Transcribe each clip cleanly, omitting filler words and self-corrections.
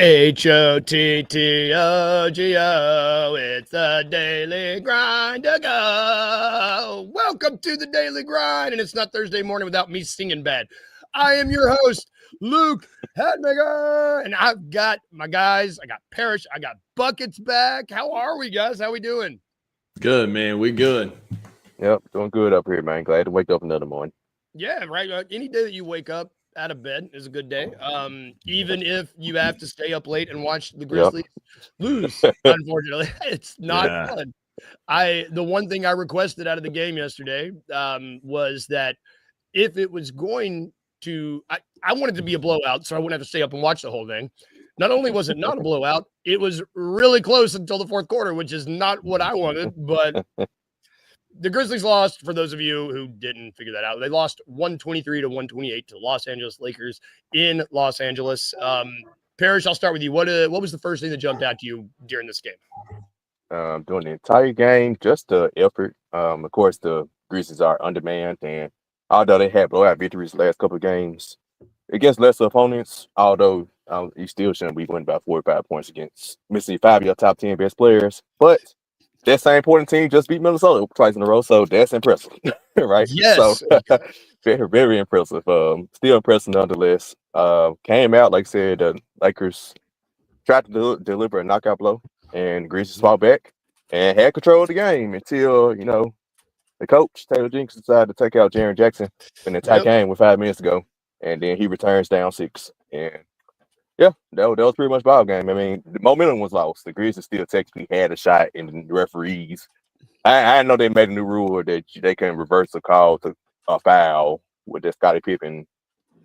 HOTTOGO, it's the daily grind to go. Welcome to the daily grind, and it's not Thursday morning without me singing bad. I am your host, Luke Hedmaker, and I've got my guys. I got Parrish, I got Buckets back. How are we, guys? How we doing? Good, man. We good. Yep, doing good up here, man. Glad to wake up another morning. Yeah, right. Any day that you wake up out of bed is a good day. Even if you have to stay up late and watch the Grizzlies lose, unfortunately, it's not fun. The one thing I requested out of the game yesterday was that if it was going to, I wanted to be a blowout, so I wouldn't have to stay up and watch the whole thing. Not only was it not a blowout, it was really close until the fourth quarter, which is not what I wanted, but the Grizzlies lost, for those of you who didn't figure that out. They lost 123 to 128 to the Los Angeles Lakers in Los Angeles. Parrish, I'll start with you. What was the first thing that jumped out to you during this game? During the entire game, just the effort. Of course, the Grizzlies are undermanned, and although they had blowout victories the last couple of games against lesser opponents, although you still shouldn't be winning about 45 points against missing 5 of your top 10 best players. But that same important team just beat Minnesota twice in a row, so that's impressive, right? Yes. So very, very impressive. Still impressive nonetheless. Came out, like I said, the Lakers tried to deliver a knockout blow, and Grizzlies fought back and had control of the game until, the coach, Taylor Jenkins, decided to take out Jaren Jackson in the entire game with 5 minutes to go, and then he returns down 6. And yeah, that was pretty much ball game. I mean, the momentum was lost. The Grizzlies still technically had a shot, and the referees. I know they made a new rule that they can reverse a call to a foul with that Scottie Pippen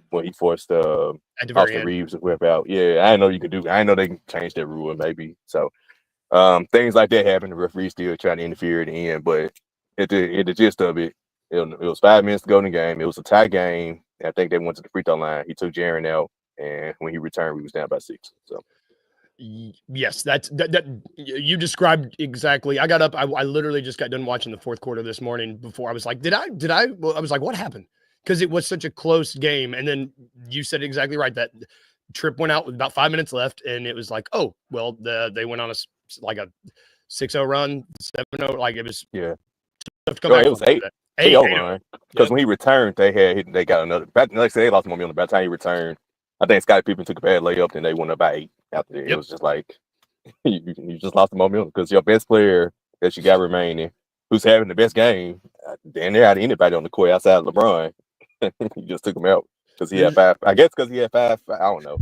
when he forced Austin Reeves to whip out. Yeah, I know you could do. I know they can change that rule maybe. So things like that happen. The referees still trying to interfere at the end, but at the gist of it, it was 5 minutes to go in the game. It was a tie game. I think they went to the free throw line. He took Jaren out. And when he returned, we was down by 6. So, yes, that you described exactly. I got up. I literally just got done watching the fourth quarter this morning. Before I was like, did I? Well, I was like, what happened? Because it was such a close game. And then you said exactly right. That trip went out with about 5 minutes left, and it was like, oh, well, they went on a 6-0 run, 7-0. Like it was. Yeah. It was 8-0 run. Because when he returned, they got another. Like I said, they lost momentum. By the time he returned, I think Scottie Pippen took a bad layup, and they went up by 8 after that. It was just like you just lost the momentum because your best player that you got remaining, who's having the best game, damn near out of anybody on the court outside of LeBron, you just took him out because he had 5. I guess because he had 5. I don't know.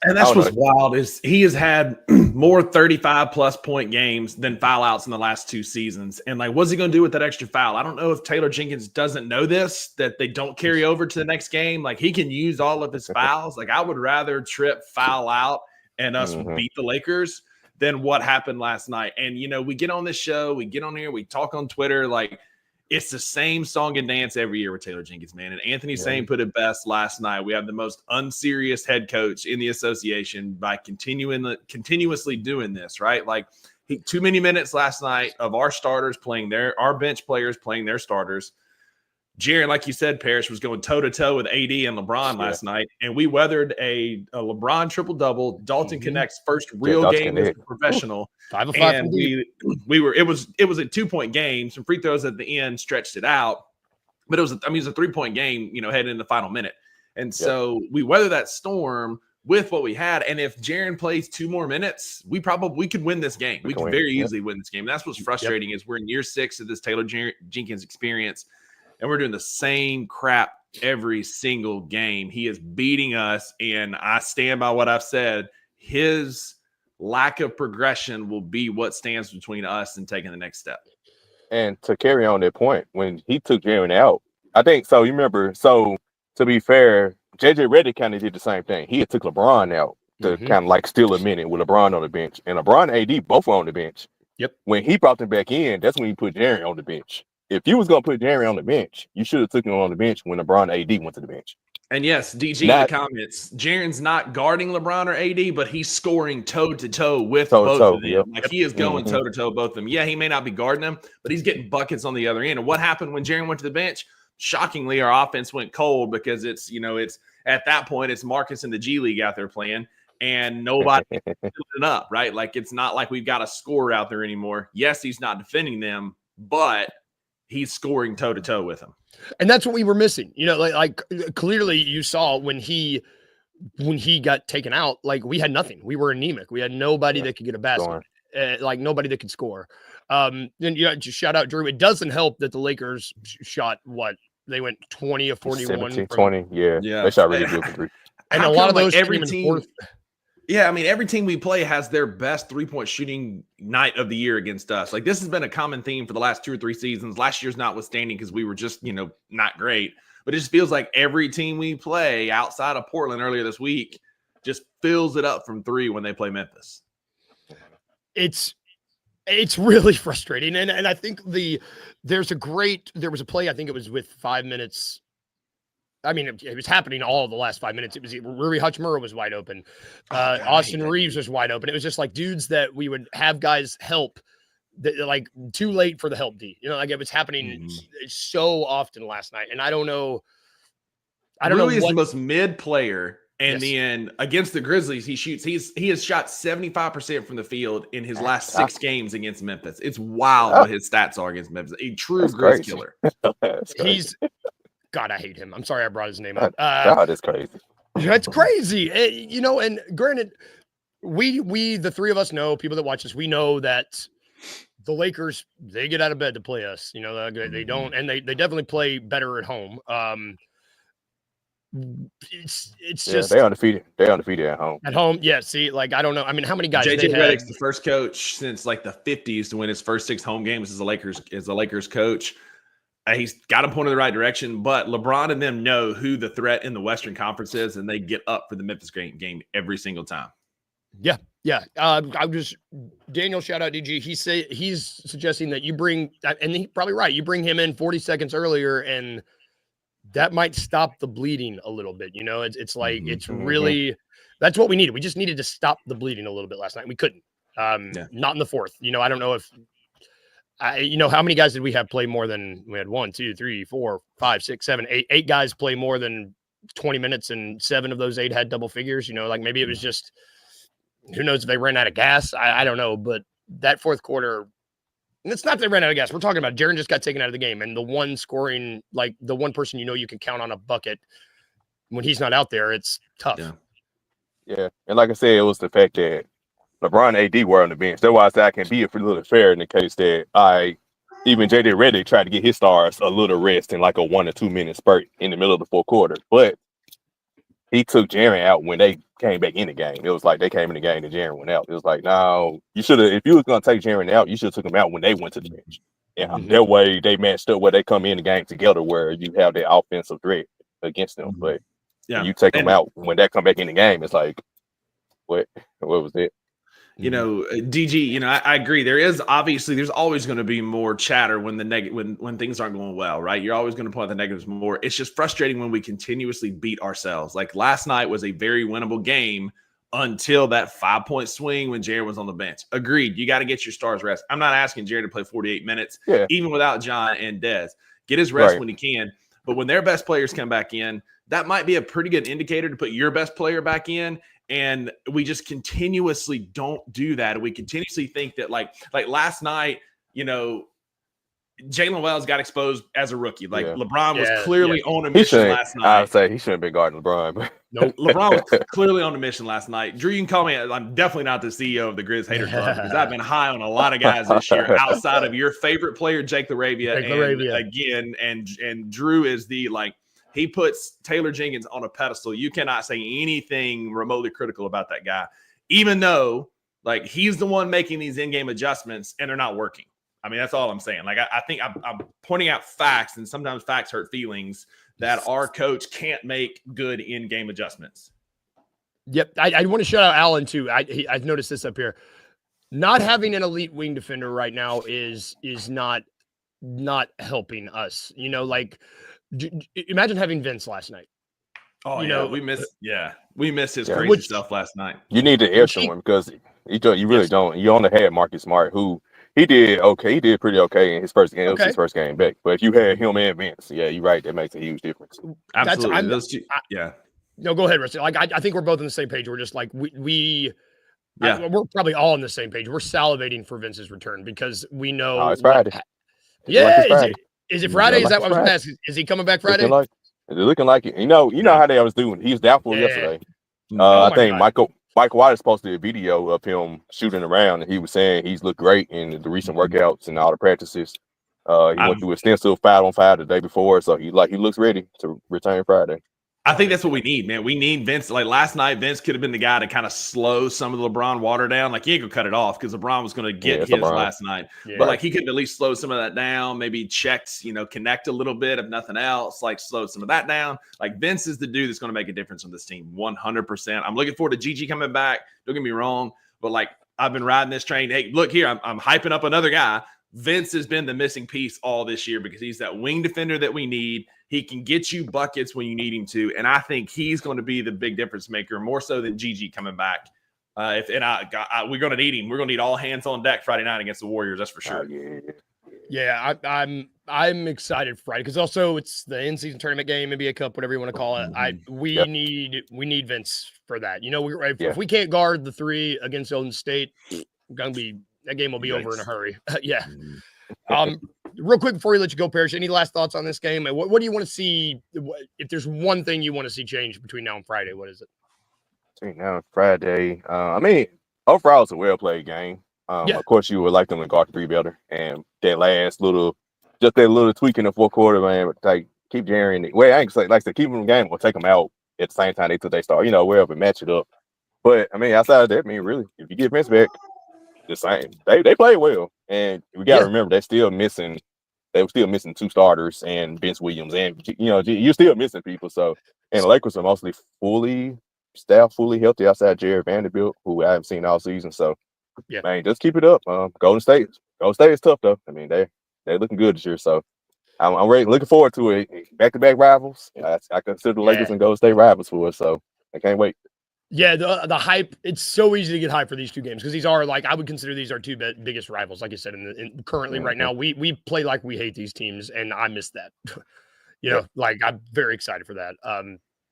And that's what's wild is he has had more 35-plus point games than foul outs in the last 2 seasons. And what's he going to do with that extra foul? I don't know if Taylor Jenkins doesn't know this, that they don't carry over to the next game. He can use all of his fouls. I would rather trip, foul out, and us beat the Lakers than what happened last night. And, we get on this show, we get on here, we talk on Twitter, it's the same song and dance every year with Taylor Jenkins, man. And Anthony Sane put it best last night. We have the most unserious head coach in the association by continuously doing this, right? Too many minutes last night of our starters playing our bench players playing their starters. Jaren, like you said, Parrish was going toe-to-toe with AD and LeBron last night, and we weathered a LeBron triple-double. Dalton Connect's first real game as a professional. 5 of 5 and it was a 2-point game. Some free throws at the end stretched it out, but it was a 3-point game, heading in the final minute. And so we weathered that storm with what we had. And if Jaren plays 2 more minutes, we could win this game. We could very easily win this game. And that's what's frustrating is we're in year 6 of this Taylor Jenkins experience. And we're doing the same crap every single game. He is beating us, and I stand by what I've said. His lack of progression will be what stands between us and taking the next step. And to carry on that point, when he took Jaren out, I think so. You remember? So to be fair, JJ Redick kind of did the same thing. He had took LeBron out to kind of steal a minute with LeBron on the bench, and LeBron and AD both were on the bench. Yep. When he brought them back in, that's when he put Jaren on the bench. If you was going to put Jaren on the bench, you should have took him on the bench when LeBron AD went to the bench. And yes, DG in the comments, Jaren's not guarding LeBron or AD, but he's scoring toe-to-toe with both of them. He is going toe-to-toe with both of them. Yeah, he may not be guarding them, but he's getting buckets on the other end. And what happened when Jaren went to the bench? Shockingly, our offense went cold because it's at that point, it's Marcus and the G League out there playing. and nobody filling it up, right? Like, it's not like we've got a scorer out there anymore. Yes, he's not defending them, but he's scoring toe to toe with them. And that's what we were missing. You know, like clearly you saw when he got taken out, like we had nothing. We were anemic. We had nobody that could get a basket, like nobody that could score. And just shout out Drew. It doesn't help that the Lakers shot what they went 20 of 41, 17, 20. Yeah, they shot really good for three. And a lot of those every team. Yeah, I mean, every team we play has their best three-point shooting night of the year against us. Like, this has been a common theme for the last 2 or 3 seasons. Last year's notwithstanding, because we were just, not great. But it just feels like every team we play outside of Portland earlier this week just fills it up from 3 when they play Memphis. It's really frustrating. And I think there was a play, I think it was with 5 minutes. I mean, it was happening all the last 5 minutes. It was Rui Hachimura was wide open. Austin Reeves was wide open. It was just like dudes that we would have guys help that like too late for the help D. Like it was happening so often last night. And I don't know. Rui is the most mid player. And then against the Grizzlies, he has shot 75% from the field in his last 6 games against Memphis. It's wild what his stats are against Memphis. A true Grizz killer. God, I hate him. I'm sorry I brought his name up. God, it's crazy. That's crazy. And granted, we the three of us know, people that watch this, we know that the Lakers, they get out of bed to play us. They don't, and they definitely play better at home. It's just they're undefeated. They're undefeated at home. At home, yeah. See, like I don't know. I mean, how many guys? JJ Redick's the first coach since like the 50s to win his first 6 home games as a Lakers coach. He's got him pointed in the right direction, but LeBron and them know who the threat in the Western Conference is, and they get up for the Memphis game every single time. Yeah. Daniel, shout out DG. He's suggesting that you bring, and he's probably right. You bring him in 40 seconds earlier, and that might stop the bleeding a little bit. It's like it's really that's what we needed. We just needed to stop the bleeding a little bit last night. We couldn't. Not in the fourth. I don't know if. How many guys did we have play more than we had? 1, 2, 3, 4, 5, 6, 7, 8. 8 guys play more than 20 minutes, and 7 of those 8 had double figures. Like maybe it was just who knows if they ran out of gas. I don't know, but that fourth quarter, it's not that they ran out of gas. We're talking about Jaren just got taken out of the game, and the one scoring, like the one person you can count on a bucket when he's not out there, it's tough. Yeah, and like I said, it was the fact that LeBron and AD were on the bench. That's why I said I can be a little fair in the case that even JJ Redick tried to get his stars a little rest in like a 1 or 2 minute spurt in the middle of the fourth quarter. But he took Jaren out when they came back in the game. It was like they came in the game and Jaren went out. It was like, no, you should have, if you was going to take Jaren out, you should have took him out when they went to the bench. And that way they matched up where they come in the game together where you have the offensive threat against them. But you take them out when they come back in the game, it's like, what was it? DG, I agree. There's always going to be more chatter when when things aren't going well, right? You're always going to point out the negatives more. It's just frustrating when we continuously beat ourselves. Like last night was a very winnable game until that 5-point swing when Jared was on the bench. Agreed. You got to get your stars rest. I'm not asking Jared to play 48 minutes, even without John and Dez. Get his rest when he can. But when their best players come back in, that might be a pretty good indicator to put your best player back in. And we just continuously don't do that. We continuously think that like last night, Jalen Wells got exposed as a rookie. Like LeBron was clearly on a mission last night. I'd say he shouldn't have been guarding LeBron. But no, LeBron was clearly on a mission last night. Drew, you can call me. I'm definitely not the CEO of the Grizz Hater Club because I've been high on a lot of guys this year outside of your favorite player, Jake LaRavia. And Drew is the he puts Taylor Jenkins on a pedestal. You cannot say anything remotely critical about that guy, even though he's the one making these in-game adjustments and they're not working. I mean, that's all I'm saying. I think I'm pointing out facts, and sometimes facts hurt feelings that our coach can't make good in-game adjustments. Yep. I want to shout out Allen too. I've noticed this up here. Not having an elite wing defender right now is not helping us. Imagine having Vince last night. Oh, we missed his crazy stuff last night. You need to air someone because you really don't. You only had Marcus Smart, who he did okay. He did pretty okay in his first game. It was his first game back. But if you had him and Vince, you're right. That makes a huge difference. Absolutely. Those two, No, go ahead, Rusty. Like I think we're both on the same page. We're just like we're probably all on the same page. We're salivating for Vince's return because we know. Oh, it's Friday. Yeah, Friday. Is it Friday? Is that what I was asking? Is he coming back Friday? Looking like it. You know how they was doing. He was doubtful yesterday. I think God. Michael White posted a video of him shooting around, and he was saying he's looked great in the recent workouts and all the practices. He went through extensive 5-on-5 the day before, so he looks ready to return Friday. I think that's what we need, man. We need Vince. Like last night, Vince could have been the guy to kind of slow some of the LeBron water down. Like he ain't gonna cut it off because LeBron was going to get his last night. Yeah. But like he could at least slow some of that down. Maybe checks, connect a little bit if nothing else. Like slow some of that down. Like Vince is the dude that's going to make a difference on this team, 100%. I'm looking forward to Gigi coming back. Don't get me wrong, but like I've been riding this train. Hey, look here, I'm hyping up another guy. Vince has been the missing piece all this year because he's that wing defender that we need. He can get you buckets when you need him to, and I think he's going to be the big difference maker, more so than Gigi coming back. We're going to need him. We're going to need all hands on deck Friday night against the Warriors. That's for sure. Yeah, I'm excited for Friday because also it's the in-season tournament game, NBA Cup, whatever you want to call it. We need Vince for that. If we can't guard the three against Golden State, that game will be over in a hurry. Yeah. Real quick before we let you go, Parrish, any last thoughts on this game? What do you want to see? If there's one thing you want to see change between now and Friday, what is it? Between now and Friday, overall, it's a well-played game. Of course, you would like them to guard three better, and that little tweak in the fourth quarter, man. Like keep Jerry. Well, I ain't say like to keep them in the game or take them out at the same time they start. Wherever match it up. But outside of that, really, if you get Vince back, the same. They play well, and we got to remember they were still missing two starters and Vince Williams, and you're still missing people. So, and the Lakers are mostly fully staffed, fully healthy outside Jared Vanderbilt, who I haven't seen all season. So, man, just keep it up. Golden State is tough though. They're looking good this year. So, I'm ready, looking forward to it. Back-to-back rivals. I consider the Lakers and Golden State rivals for us. So, I can't wait. Yeah, the hype. It's so easy to get hype for these two games because these are I would consider these our two biggest rivals. Like I said, currently right now, we play like we hate these teams, and I miss that. I'm very excited for that.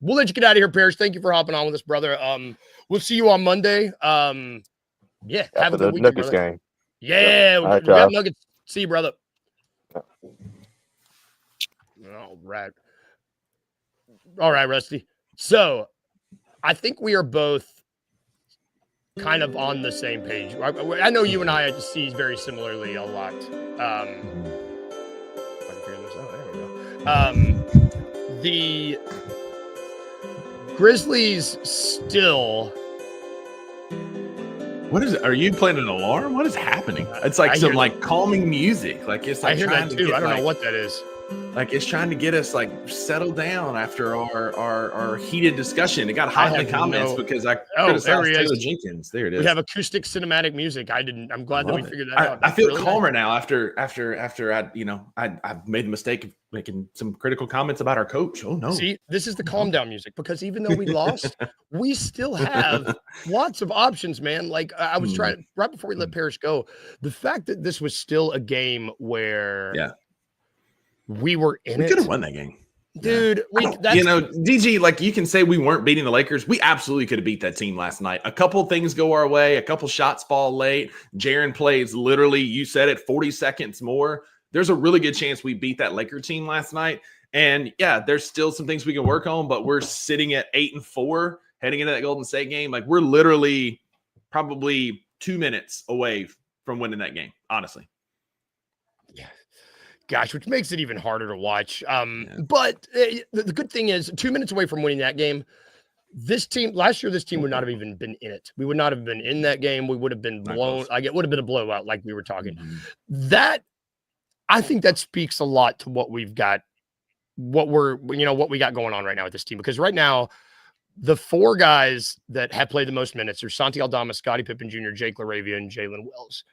We'll let you get out of here, Parrish. Thank you for hopping on with us, brother. We'll see you on Monday. Have a good weekend, Nuggets brother. Game. Yeah, we got Nuggets. See you, brother. All right, Rusty. So. I think we are both kind of on the same page. I know you and I see very similarly a lot. If I can figure this out, there we go. The Grizzlies still. What is it? Are you playing an alarm? What is happening? It's like some calming music. Like it's like I hear that too. I don't know what that is. Like it's trying to get us settled down after our heated discussion. It got hot in the comments because I criticized Taylor Jenkins. There it is. We have acoustic cinematic music. I'm glad that we figured that out. I feel really calmer now after I've made the mistake of making some critical comments about our coach. Oh no! See, this is the calm down music because even though we lost, we still have lots of options, man. Like I was trying right before we let Parrish go. The fact that this was still a game where we were in we could have won that game. Dude, DG, like you can say we weren't beating the Lakers. We absolutely could have beat that team last night. A couple things go our way. A couple shots fall late. Jaren plays literally, you said it, 40 seconds more. There's a really good chance we beat that Laker team last night. And there's still some things we can work on, but we're sitting at 8-4 heading into that Golden State game. Like we're literally probably 2 minutes away from winning that game, honestly. Yeah. Gosh, which makes it even harder to watch. But the good thing is 2 minutes away from winning that game. Last year, this team would not have even been in it. We would not have been in that game. We would have been blown. It would have been a blowout like we were talking. I think that speaks a lot to what we've got, what we got going on right now with this team. Because right now, the four guys that have played the most minutes are Santi Aldama, Scottie Pippen Jr., Jake LaRavia, and Jalen Wells.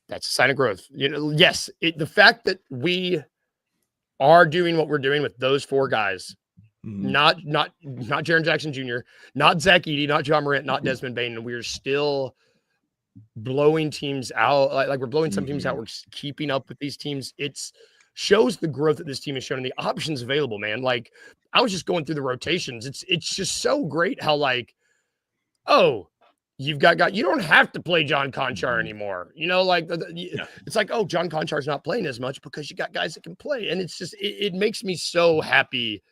That's a sign of growth. Yes, the fact that we are doing what we're doing with those four guys, not Jaren Jackson Jr., not Zach Edey, not John Morant, not Desmond Bane, and we're still blowing teams out. Like we're blowing some teams out. We're keeping up with these teams. It's shows the growth that this team has shown and the options available, man. Like, I was just going through the rotations. It's just so great how, like, oh, you've got you don't have to play John Conchar anymore. You know, like it's like, oh, John Conchar's not playing as much because you got guys that can play. And it's just it makes me so happy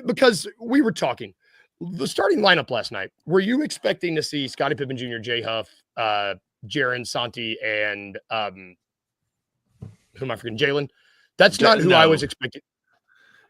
because we were talking the starting lineup last night. Were you expecting to see Scottie Pippen Jr., Jay Huff, Jaren, Santi, and who am I forgetting? Jalen? That's not who I was expecting.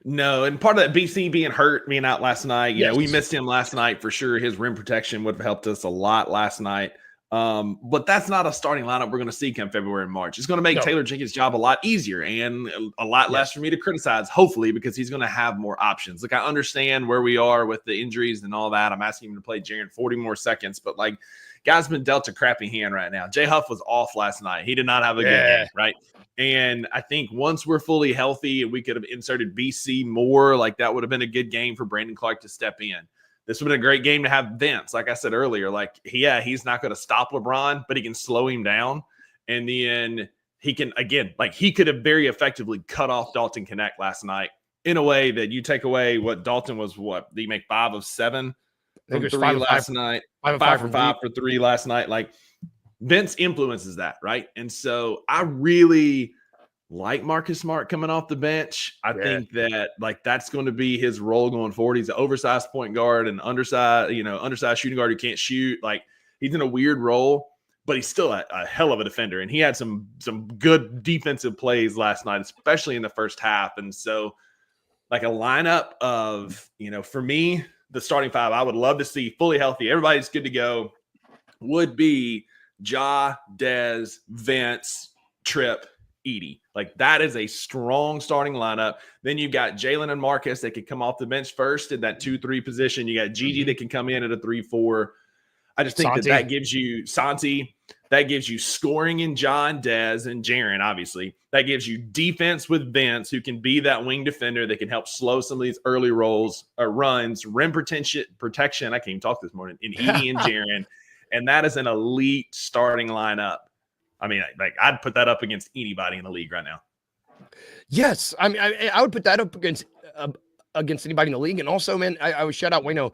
No, and part of that BC being hurt, being out last night, you know, we missed him last night for sure. His rim protection would have helped us a lot last night. But that's not a starting lineup we're going to see come February and March. It's going to make Taylor Jenkins' job a lot easier and a lot less for me to criticize, hopefully, because he's going to have more options. Like, I understand where we are with the injuries and all that. I'm asking him to play Jaren 40 more seconds, but like, guy's been dealt a crappy hand right now. Jay Huff was off last night. He did not have a good game, right? And I think once we're fully healthy and we could have inserted BC more, like that would have been a good game for Brandon Clark to step in. This would have been a great game to have Vince. Like I said earlier, like, he's not going to stop LeBron, but he can slow him down. And then he can, again, like, he could have very effectively cut off Dalton Connect last night in a way that you take away what Dalton was, did he make 5 of 7 from 3 last night? 5 for 5 for 3 last night. Like, Vince influences that, right? And so I really like Marcus Smart coming off the bench. I think that, like, that's going to be his role going forward. He's an oversized point guard and undersized shooting guard who can't shoot. Like, he's in a weird role, but he's still a hell of a defender. And he had some good defensive plays last night, especially in the first half. And so, like, a lineup of, you know, for me, the starting 5 I would love to see fully healthy, everybody's good to go, would be Ja, Dez, Vince, Tripp, Edey. Like, that is a strong starting lineup. Then you've got Jalen and Marcus that could come off the bench first in that 2-3 position. You got Gigi that can come in at a 3-4. I just think that gives you Santi. That gives you scoring in John, Dez, and Jaren, obviously. That gives you defense with Vince, who can be that wing defender that can help slow some of these early rolls or runs, rim protection. I can't even talk this morning, in Edey and Jaren. And that is an elite starting lineup. I mean, like, I'd put that up against anybody in the league right now. Yes. I mean, I would put that up against anybody in the league. And also, man, I would shout out Wayno,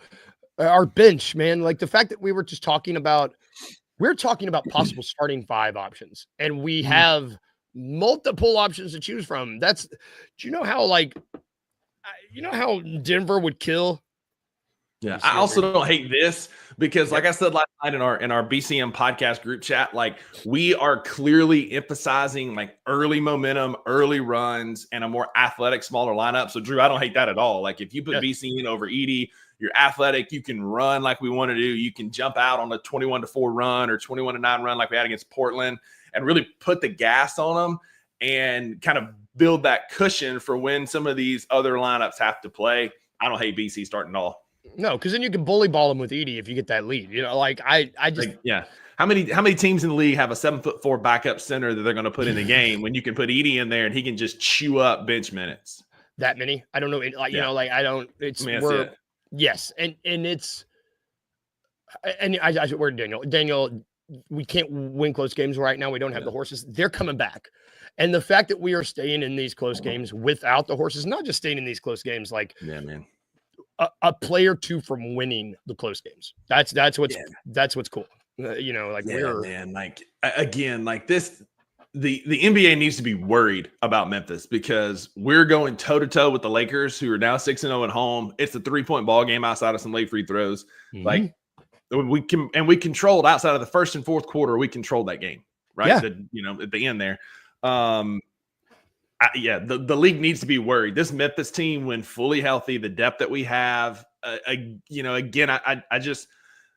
our bench, man. Like, the fact that we were just talking about, we're talking about possible starting 5 options, and we have multiple options to choose from. Do you know how, like, how Denver would kill? Yeah, I also don't hate this because, like I said last night in our BCM podcast group chat, like, we are clearly emphasizing, like, early momentum, early runs, and a more athletic, smaller lineup. So, Drew, I don't hate that at all. Like, if you put BCM over Edey, you're athletic, you can run like we want to do. You can jump out on a 21-4 run or 21-9 run like we had against Portland and really put the gas on them and kind of build that cushion for when some of these other lineups have to play. I don't hate BC starting at all. No, because then you can bully ball him with Edey if you get that lead. You know, like, I just, like, How many teams in the league have a 7'4" backup center that they're going to put in the game when you can put Edey in there and he can just chew up bench minutes? That many? I don't know. Like, you know, like, I don't. It's yes, and it's we're Daniel. We can't win close games right now. We don't have the horses. They're coming back, and the fact that we are staying in these close games without the horses, not just staying in these close games, like, man. A play or two from winning the close games. That's what's cool. You know, like, like, again, like this, the NBA needs to be worried about Memphis because we're going toe to toe with the Lakers, who are now 6-0 at home. It's a 3-point ball game outside of some late free throws. Like, we controlled outside of the first and fourth quarter. We controlled that game, right? Yeah. At the end there. The league needs to be worried. This Memphis team, when fully healthy, the depth that we have, again, I just,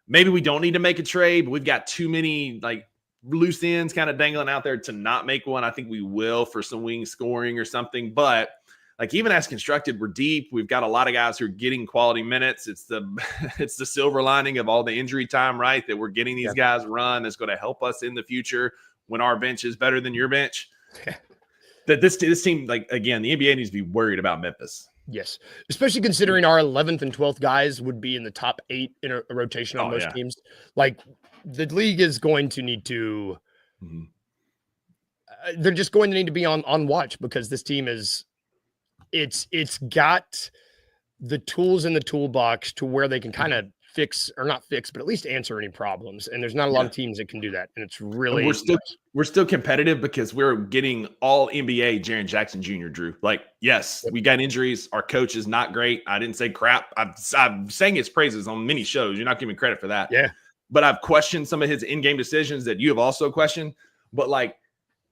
maybe we don't need to make a trade, but we've got too many, like, loose ends kind of dangling out there to not make one. I think we will for some wing scoring or something, but, like, even as constructed, we're deep. We've got a lot of guys who are getting quality minutes. It's the silver lining of all the injury time, right? That we're getting these guys run that's going to help us in the future when our bench is better than your bench. That this team, like, again, the NBA needs to be worried about Memphis. Yes, especially considering our 11th and 12th guys would be in the top 8 in a rotation on most teams. Like, the league is going to need to they're just going to need to be on watch because this team is it's got the tools in the toolbox to where they can kind of fix or not fix, but at least answer any problems. And there's not a lot of teams that can do that. And it's really we're still competitive because we're getting all NBA Jaren Jackson Jr. Drew. Like, yes, we got injuries. Our coach is not great. I didn't say crap. I'm saying his praises on many shows. You're not giving me credit for that. Yeah. But I've questioned some of his in-game decisions that you have also questioned. But like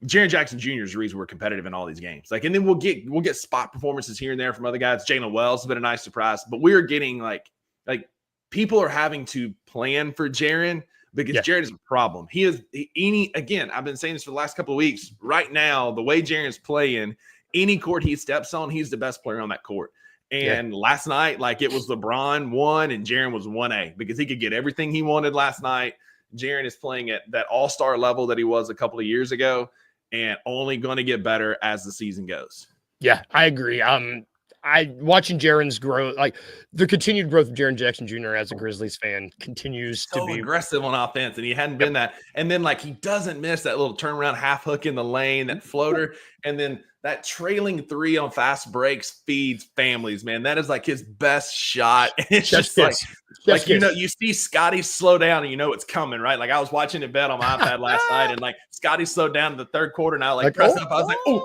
Jaren Jackson Jr. is the reason we're competitive in all these games. Like, and then we'll get spot performances here and there from other guys. Jalen Wells has been a nice surprise, but we're getting like people are having to plan for Jaren because Jaren is a problem. Again, I've been saying this for the last couple of weeks. Right now, the way Jaren's playing, any court he steps on, he's the best player on that court. And last night, like it was LeBron 1 and Jaren was 1A because he could get everything he wanted last night. Jaren is playing at that all-star level that he was a couple of years ago and only going to get better as the season goes. Yeah, I agree. Watching Jaren's growth, like the continued growth of Jaren Jackson Jr. as a Grizzlies fan continues to be aggressive on offense, and he hadn't been that. And then like he doesn't miss that little turnaround half hook in the lane, that floater, and then that trailing three on fast breaks feeds families, man. That is like his best shot. It's just like you know, you see Scotty slow down and you know it's coming, right? Like I was watching it bet on my iPad last night, and like Scotty slowed down in the third quarter, and I like pressed up. I was like, ooh,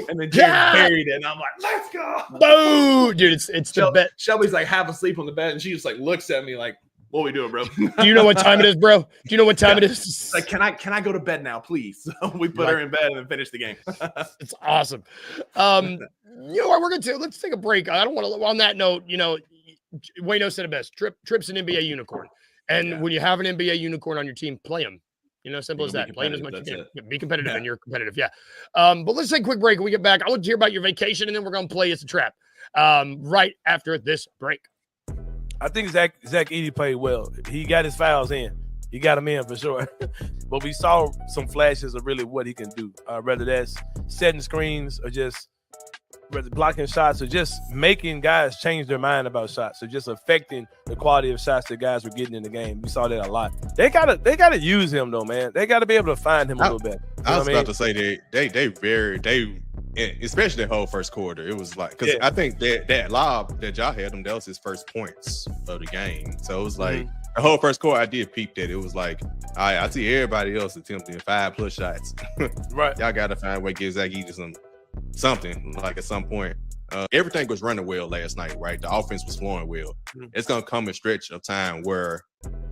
and then Jaren buried it, and I'm like, let's go, boom, dude! It's the bet. Shelby's like half asleep on the bed, and she just like looks at me like, "What are we doing, bro?" Do you know what time it is, bro? Do you know what time it is? Like, can I go to bed now, please? So we put her in bed and then finish the game. It's awesome. You know what? Let's take a break. I don't want to. On that note, you know, Wayno said it best. Trip's an NBA unicorn, and when you have an NBA unicorn on your team, play him. You know, simple as that. Play him as much as you can. Be competitive, and you're competitive. Yeah. But let's take a quick break. When we get back, I want to hear about your vacation, and then we're going to play It's a Trap right after this break. I think Zach Edey played well. He got his fouls in. He got them in for sure. But we saw some flashes of really what he can do, whether that's setting screens or just whether blocking shots or just making guys change their mind about shots or just affecting the quality of shots that guys were getting in the game. We saw that a lot. They gotta use him though, man. They gotta be able to find him a little bit. I was about to say they especially the whole first quarter. It was like because I think that lob that y'all had him, that was his first points of the game. So it was like the whole first quarter I did peep that. It was like I see everybody else attempting 5+ shots. Right. Y'all gotta find a way to give Zach Edey something like at some point. Everything was running well last night, right? The offense was flowing well. It's gonna come a stretch of time where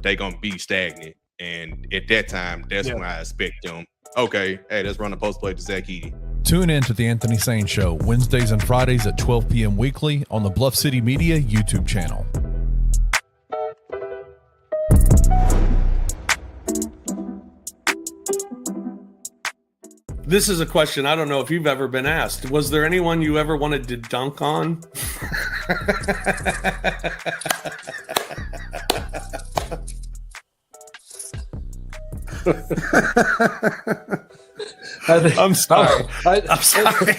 they're gonna be stagnant. And at that time, that's when I expect them. Okay, hey, let's run a post play to Zach Edey. Tune in to the Anthony Sane Show Wednesdays and Fridays at 12 p.m. weekly on the Bluff City Media YouTube channel. This is a question I don't know if you've ever been asked. Was there anyone you ever wanted to dunk on? I'm sorry. I'm sorry.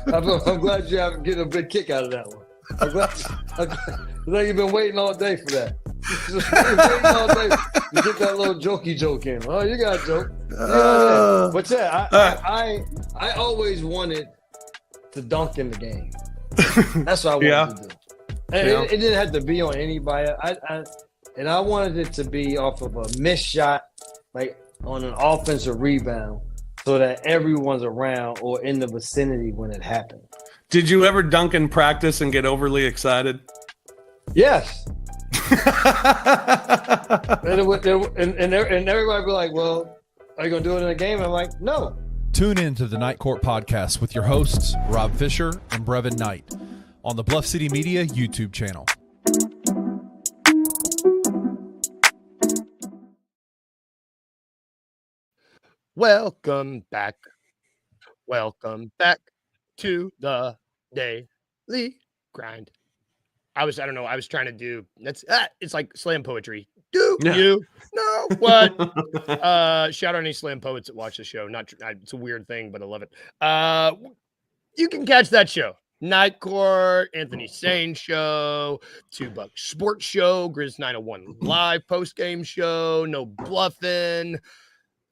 I'm glad you're getting a big kick out of that one. I'm glad you've been waiting all day for that. Just waiting all day to get that little jokey joke in. Oh, you got a joke. But yeah, I always wanted to dunk in the game. That's what I wanted to do. And it didn't have to be on anybody. I wanted it to be off of a missed shot, like on an offensive rebound, so that everyone's around or in the vicinity when it happened. Did you ever dunk in practice and get overly excited? Yes. and everybody be like, well, are you going to do it in a game? I'm like, no. Tune in to the Night Court Podcast with your hosts, Rob Fisher and Brevin Knight, on the Bluff City Media YouTube channel. Welcome back. Welcome back to the daily grind. I was trying to do it's like slam poetry. You know what? Shout out any slam poets that watch the show. It's a weird thing, but I love it. You can catch that show. Night Court, Anthony Sane Show, Two Buck Sports Show, Grizz 901 Live post game show, No Bluffin',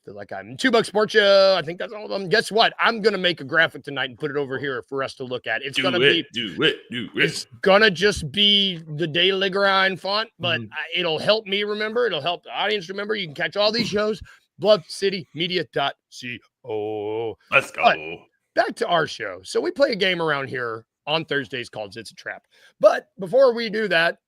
Feel like I'm $2 Sports Show. I think that's all of them. Guess what? I'm gonna make a graphic tonight and put it over here for us to look at. It's gonna be It's gonna just be the Daily Grind font, but it'll help me remember. It'll help the audience remember. You can catch all these shows. BluffCityMedia.co. Let's go. But back to our show. So we play a game around here on Thursdays called It's a Trap. But before we do that,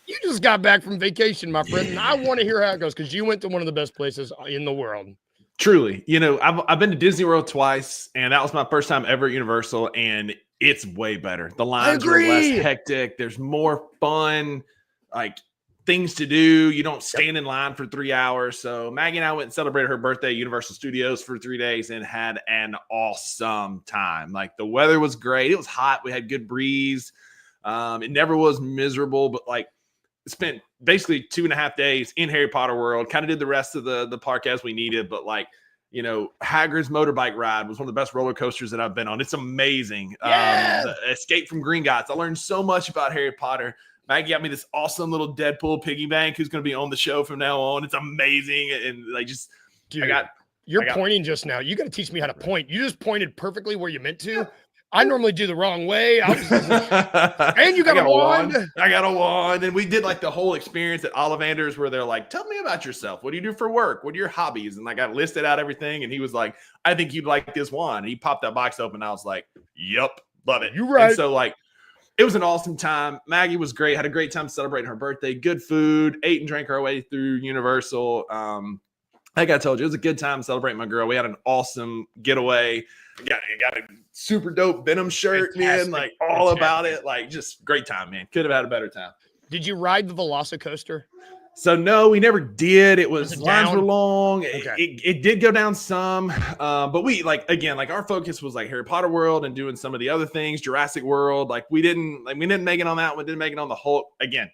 you just got back from vacation, my friend, and I want to hear how it goes because you went to one of the best places in the world. Truly, you know, I've been to Disney World twice, and that was my first time ever at Universal, and it's way better. The lines are less hectic. There's more fun, like things to do. You don't stand in line for 3 hours. So Maggie and I went and celebrated her birthday at Universal Studios for 3 days and had an awesome time. Like the weather was great. It was hot. We had good breeze. It never was miserable, but like spent basically 2.5 days in Harry Potter World, kind of did the rest of the park as we needed. But like, you know, Hagrid's motorbike ride was one of the best roller coasters that I've been on. It's amazing. The Escape from Gringotts. I learned so much about Harry Potter. Maggie got me this awesome little Deadpool piggy bank who's going to be on the show from now on. It's amazing. And like, just, dude, you're pointing just now. You got to teach me how to point. You just pointed perfectly where you meant to. I normally do the wrong way. And you got a wand. I got a wand. And we did like the whole experience at Ollivander's where they're like, tell me about yourself. What do you do for work? What are your hobbies? And like I listed out everything. And he was like, I think you'd like this wand. And he popped that box open. And I was like, yep, love it. You're right. And so like, it was an awesome time. Maggie was great. Had a great time celebrating her birthday. Good food. Ate and drank our way through Universal. Like I told you, it was a good time celebrating my girl. We had an awesome getaway. Got a super dope Venom shirt, man. Like all about it. Like just great time, man. Could have had a better time. Did you ride the Velocicoaster? So no, we never did. It was lines were long. Okay. It did go down some, but we like our focus was like Harry Potter World and doing some of the other things, Jurassic World. Like we didn't make it on that one. Didn't make it on the Hulk. Again,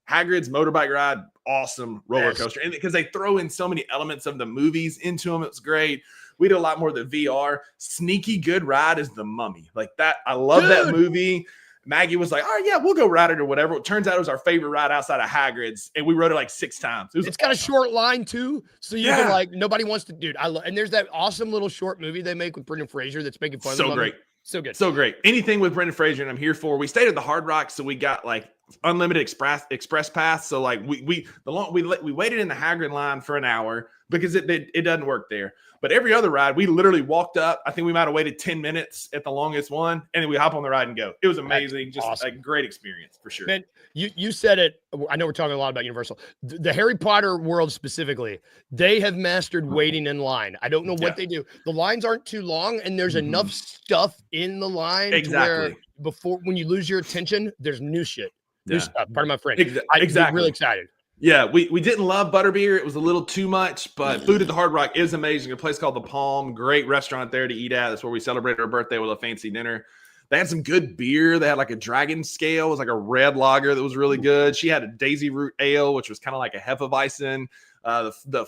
Hagrid's motorbike ride, awesome roller coaster, and because they throw in so many elements of the movies into them, it's great. We did a lot more of the VR. Sneaky good ride is The Mummy. Like that, I love that movie. Maggie was like, "Oh yeah, we'll go ride it or whatever." It turns out it was our favorite ride outside of Hagrid's, and we rode it like 6 times. It's got a short line too, so you can like nobody wants to, dude. And there's that awesome little short movie they make with Brendan Fraser that's making fun of the Mummy. So good, so great. Anything with Brendan Fraser, and I'm here for. We stayed at the Hard Rock, so we got like unlimited express pass. So like we waited in the Hagrid line for an hour because it doesn't work there. But every other ride, we literally walked up. I think we might have waited 10 minutes at the longest one, and then we hop on the ride and go. It was amazing. That's just awesome. A great experience for sure. Man, you said it. I know we're talking a lot about Universal. The Harry Potter world specifically, they have mastered waiting in line. I don't know what they do. The lines aren't too long, and there's enough stuff in the line to where before when you lose your attention, there's new shit. New stuff. Pardon my friend. I'm really excited. Yeah, we didn't love butterbeer. It was a little too much, but food at the Hard Rock is amazing. A place called The Palm, great restaurant there to eat at. That's where we celebrated our birthday with a fancy dinner. They had some good beer. They had like a dragon scale. It was like a red lager that was really good. She had a daisy root ale, which was kind of like a Hefeweizen. The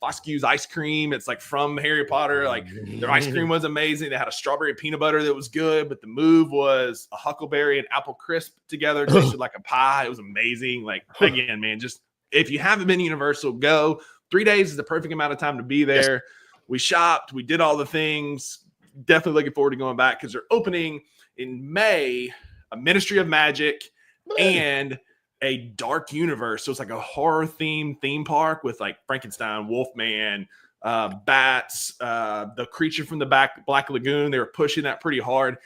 Foscue's ice cream. It's like from Harry Potter. Like their ice cream was amazing. They had a strawberry peanut butter that was good, but the move was a huckleberry and apple crisp together. It tasted like a pie. It was amazing. Like again, man, just if you haven't been to Universal, go. 3 days is the perfect amount of time to be there. Yes. We shopped. We did all the things. Definitely looking forward to going back because they're opening in May a Ministry of Magic and a dark universe. So it's like a horror theme park with like Frankenstein, Wolfman, bats, the creature from the Black Lagoon. They were pushing that pretty hard.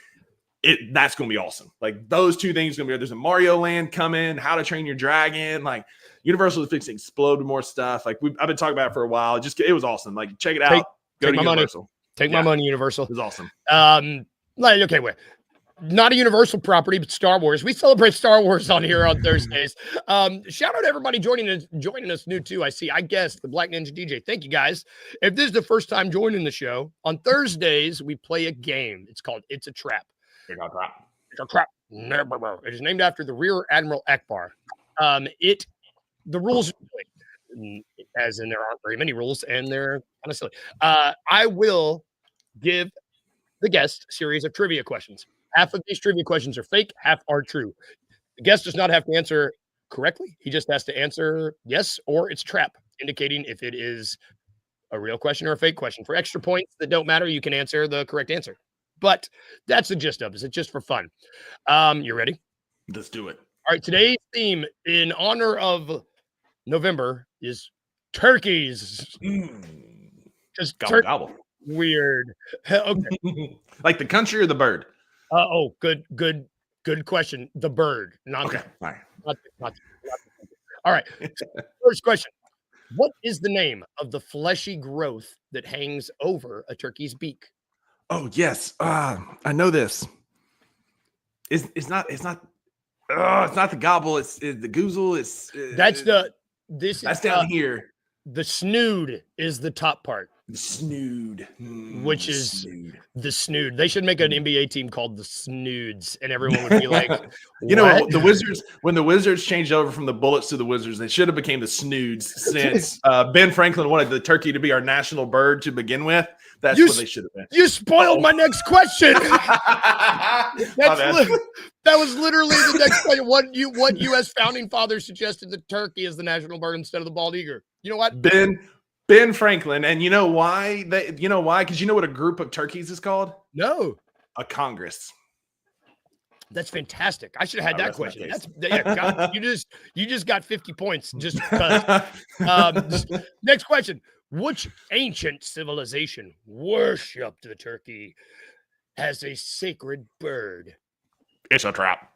That's going to be awesome. Like those two things are going to be, there's a Mario Land coming, How to Train Your Dragon. Like Universal is fixing to explode with more stuff. Like I've been talking about it for a while. It was awesome. Like check it out. Go to Universal. Take my money, Universal. It was awesome. Okay, wait. Not a Universal property, but Star Wars. We celebrate Star Wars on here on Thursdays. Shout out to everybody joining us new too. I guess the Black Ninja DJ. Thank you guys. If this is the first time joining the show, on Thursdays we play a game. It's called It's a Trap. It's a trap. It is named after the Rear Admiral Akbar. The rules, as in there aren't very many rules, and they're kind of silly. I will give the guest a series of trivia questions. Half of these trivia questions are fake, half are true. The guest does not have to answer correctly. He just has to answer yes or it's trap. indicating if it is a real question or a fake question. For extra points that don't matter, you can answer the correct answer. But that's the gist of it. It's just for fun. You ready? Let's do it. All right. Today's theme in honor of November is turkeys. Just Gobble, gobble. Weird. Okay. Like the country or the bird? Good question. The bird, not Okay. the, All right. not all right. First question. What is the name of the fleshy growth that hangs over a turkey's beak? Oh yes. I know this. It's not the gobble, it's the goozle, that's down here. The snood is the top part. The snood. Which is the snood. They should make an NBA team called the Snoods, and everyone would be like, you know, the Wizards, when the Wizards changed over from the Bullets to the Wizards, they should have became the Snoods since Ben Franklin wanted the turkey to be our national bird to begin with. That's what they should have been. You spoiled my next question. That was literally the next question. What U.S. founding father suggested the turkey as the national bird instead of the bald eagle? You know what? Ben Franklin. And you know why? Because you know what a group of turkeys is called? No. A Congress. That's fantastic. I should have had that question. God, you just got 50 points just because. Next question. Which ancient civilization worshipped the turkey as a sacred bird? It's a trap.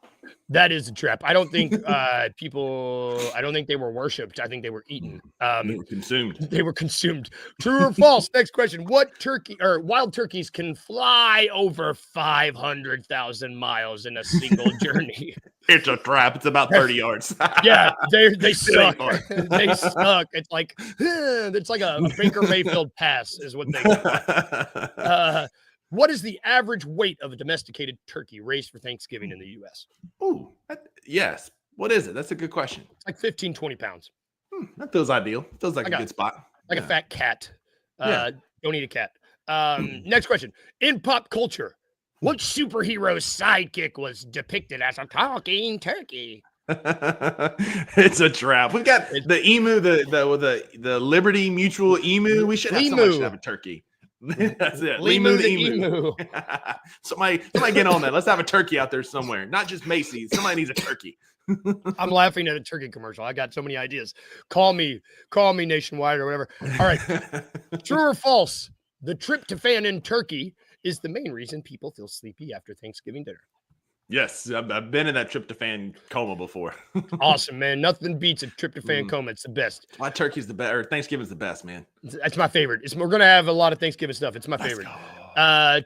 That is a trap. I don't think I don't think they were worshipped. I think they were eaten. They were consumed. They were consumed. True or false? Next question. What turkey or wild turkeys can fly over 500,000 miles in a single journey? It's a trap. It's about 30 yards. Yeah, they suck. They suck. It's like a Baker Mayfield pass is what they do. What is the average weight of a domesticated turkey raised for Thanksgiving in the U.S.? Ooh, yes. What is it? That's a good question. It's like 15, 20 pounds. That feels ideal. Feels like a good spot. Like a fat cat. Don't eat a cat. Next question. In pop culture, what superhero's sidekick was depicted as a talking turkey? It's a trap. We've got the emu, the Liberty Mutual emu. We should have a turkey. That's it. Limu the emu. somebody get on that. Let's have a turkey out there somewhere. Not just Macy's. Somebody needs a turkey. I'm laughing at a turkey commercial. I got so many ideas. Call me Nationwide or whatever. All right. True or false? The tryptophan in turkey is the main reason people feel sleepy after Thanksgiving dinner. Yes, I've been in that tryptophan coma before. Awesome, man. Nothing beats a tryptophan coma. It's the best. My turkey's the best, or Thanksgiving's the best, man. That's my favorite. We're going to have a lot of Thanksgiving stuff. It's my favorite.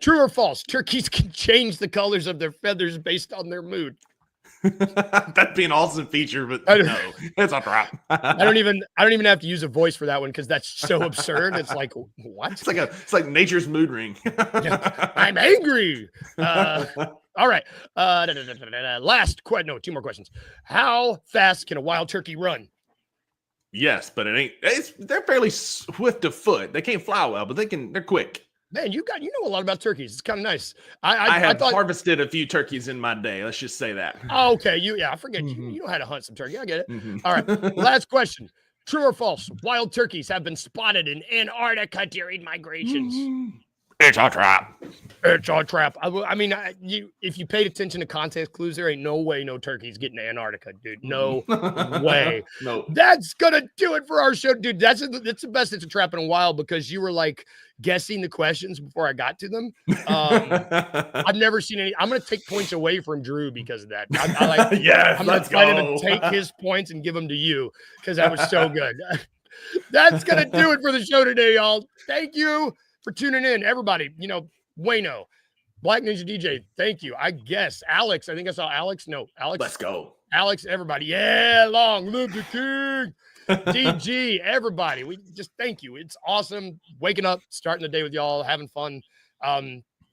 True or false? Turkeys can change the colors of their feathers based on their mood. That'd be an awesome feature, but no, it's a trap. I don't even have to use a voice for that one because that's so absurd. It's like, what? It's like nature's mood ring. I'm angry. All right. Last question. No, 2 more questions. How fast can a wild turkey run? Yes, but they're fairly swift of foot. They can't fly well, but they're quick. Man, you know a lot about turkeys. It's kind of nice. I have harvested a few turkeys in my day. Let's just say that. Oh, okay. I forget you know how to hunt some turkey. I get it. All right. Last question. True or false? Wild turkeys have been spotted in Antarctica during migrations. It's a trap. It's a trap. I mean, if you paid attention to context clues, there ain't no way no turkey's getting to Antarctica, dude. No way. No. That's gonna do it for our show, dude. That's the best It's a Trap in a while because you were like guessing the questions before I got to them. I've never seen any. I'm gonna take points away from Drew because of that. I'm gonna fight him and take his points and give them to you because that was so good. That's gonna do it for the show today, y'all. Thank you for tuning in, everybody. Wayno, Black Ninja DJ, thank you. I guess Alex, I think I saw Alex. No, Alex. Let's go. Alex, everybody. Yeah, long live the king. DG, everybody. We just thank you. It's awesome waking up, starting the day with y'all, having fun.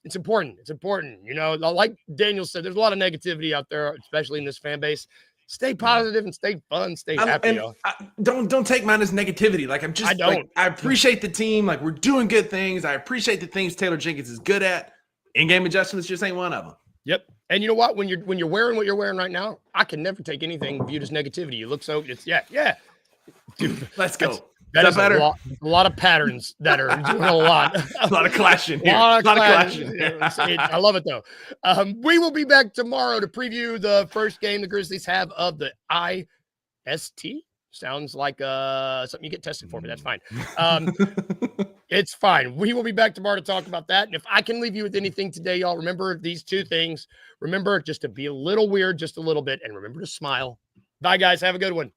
It's important. It's important. Like Daniel said, there's a lot of negativity out there, especially in this fan base. Stay positive and stay fun. Stay happy. Don't take mine as negativity. I appreciate the team. Like, we're doing good things. I appreciate the things Taylor Jenkins is good at. In-game adjustments just ain't one of them. Yep. And you know what? When you're wearing what you're wearing right now, I can never take anything viewed as negativity. You look so. Dude, let's go. Is that better? A lot of patterns that are doing a lot. A lot of clashing here. A lot of clashing. I love it though. We will be back tomorrow to preview the first game the Grizzlies have of the IST. Sounds like something you get tested for, but that's fine. It's fine. We will be back tomorrow to talk about that. And if I can leave you with anything today, y'all, remember these two things. Remember just to be a little weird, just a little bit, and remember to smile. Bye, guys. Have a good one.